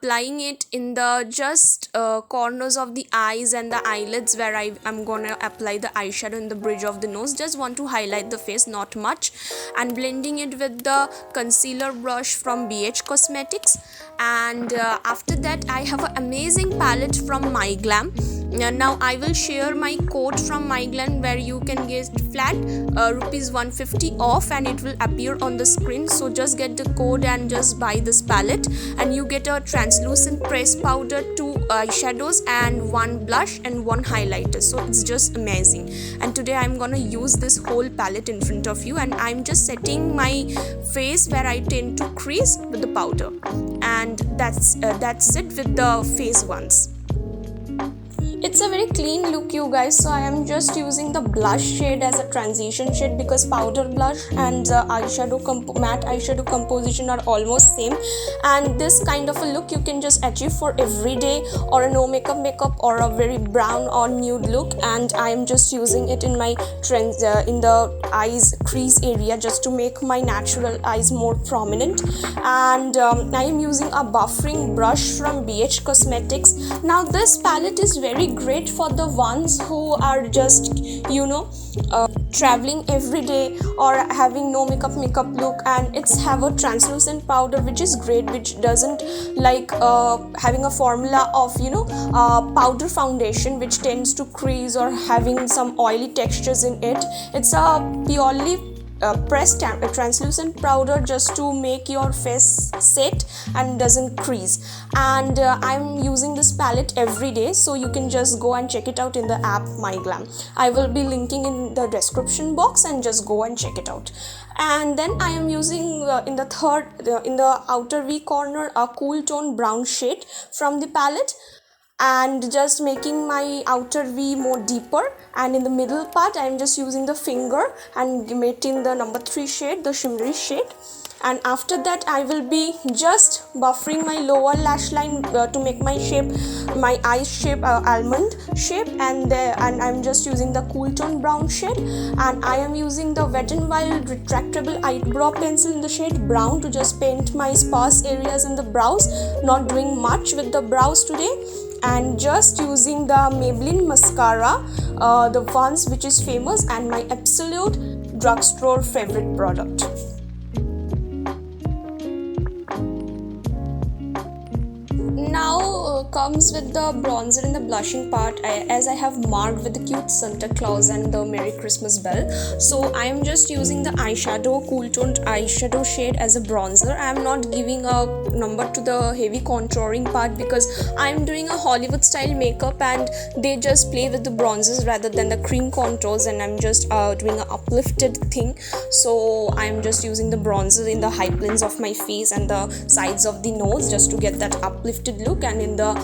applying it in the just corners of the eyes and the eyelids, where I'm gonna apply the eyeshadow in the bridge of the nose. Just want to highlight the face, not much, and blending it with the concealer brush from BH Cosmetics. And after that, I have an amazing palette from My Glam. Now I will share my code from My Glam, where you can get flat rupees 150 off, and it will appear on the screen. So just get the code and just buy this palette, and you get a translucent press powder, 2 eyeshadows, and 1 blush and 1 highlighter. So it's just amazing. And today I'm gonna use this whole palette in front of you, and I'm just setting my face where I tend to crease with the powder. And that's it with the face ones. It's a very clean look, you guys, so I am just using the blush shade as a transition shade, because powder blush and eyeshadow matte eyeshadow composition are almost same, and this kind of a look you can just achieve for every day, or a no makeup or a very brown or nude look. And I am just using it in my in the eyes crease area, just to make my natural eyes more prominent. And I am using a buffering brush from BH Cosmetics. Now this palette is very great for the ones who are just traveling every day, or having no makeup look, and it's have a translucent powder, which is great, which doesn't like having a formula of powder foundation, which tends to crease or having some oily textures in it. It's a purely pressed translucent powder, just to make your face set and doesn't crease. And I'm using this palette every day, so you can just go and check it out in the app My Glam. I will be linking in the description box, and just go and check it out. And then I am using in the outer V corner, a cool tone brown shade from the palette, and just making my outer V more deeper. And in the middle part, I am just using the finger and making the number 3 shade, the shimmery shade. And after that, I will be just buffering my lower lash line to make my eye shape almond shape. And I'm just using the cool tone brown shade, and I am using the Wet n Wild retractable eyebrow pencil in the shade brown, to just paint my sparse areas in the brows. Not doing much with the brows today. And just using the Maybelline mascara, the ones which is famous and my absolute drugstore favorite product. Now comes with the bronzer and the blushing part, as I have marked with the cute Santa Claus and the Merry Christmas bell. So I am just using the eyeshadow, cool toned eyeshadow shade as a bronzer. I am not giving a number to the heavy contouring part, because I am doing a Hollywood style makeup, and they just play with the bronzers rather than the cream contours, and I'm just doing an uplifted thing. So I am just using the bronzer in the high planes of my face and the sides of the nose, just to get that uplifted look, and in the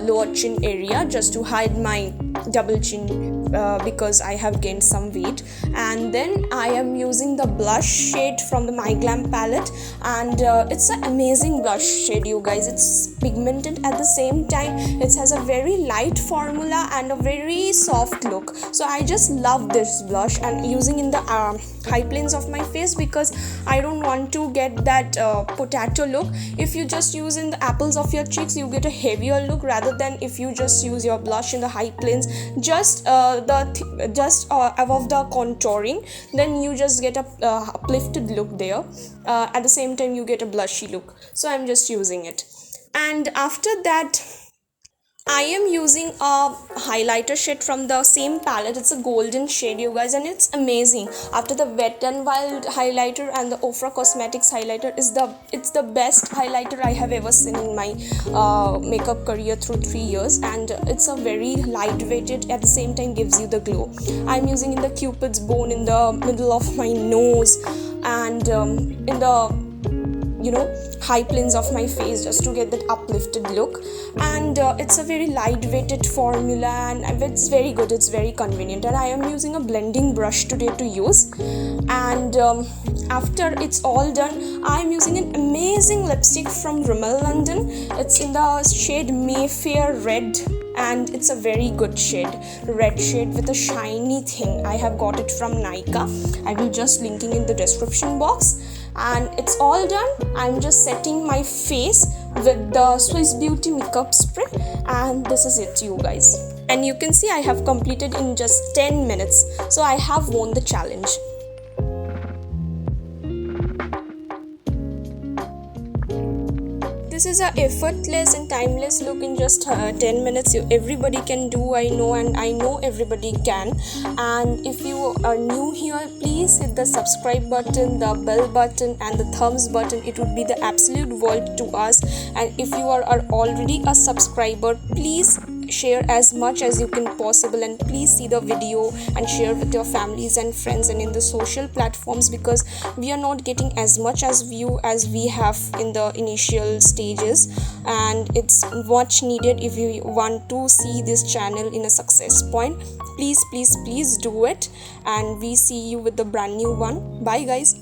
lower chin area, just to hide my double chin, because I have gained some weight. And then I am using the blush shade from the My Glam palette, and it's an amazing blush shade, you guys. It's pigmented at the same time. It has a very light formula and a very soft look. So I just love this blush, and using in the high planes of my face, because I don't want to get that potato look. If you just use in the apples of your cheeks, you get a heavier look, rather than if you just use your blush in the high planes, just above the contouring, then you just get a uplifted look there. At the same time, you get a blushy look. So I'm just using it. And after that, I am using a highlighter shade from the same palette. It's a golden shade, you guys, and it's amazing. After the Wet n Wild highlighter and the Ofra Cosmetics highlighter, it's the best highlighter I have ever seen in my makeup career through 3 years. And it's a very lightweighted, at the same time gives you the glow. I'm using in the Cupid's bone in the middle of my nose, and in the high planes of my face, just to get that uplifted look. And it's a very lightweighted formula, and it's very good, it's very convenient. And I am using a blending brush today to use. And after it's all done, I am using an amazing lipstick from Rimmel London. It's in the shade Mayfair Red, and it's a very good shade, red shade with a shiny thing. I have got it from Nykaa. I will just linking in the description box. and it's all done. I'm just setting my face with the Swiss Beauty makeup spray, and this is it, you guys. And you can see I have completed in just 10 minutes, so I have won the challenge. This is a effortless and timeless look in just 10 minutes. Everybody can do, I know, and I know everybody can. And if you are new here, please hit the subscribe button, the bell button, and the thumbs button. It would be the absolute world to us. And if you are already a subscriber, please share as much as you can possible, and please see the video and share with your families and friends and in the social platforms, because we are not getting as much as view as we have in the initial stages, and it's much needed if you want to see this channel in a success point. Please do it, and we see you with the brand new one. Bye guys.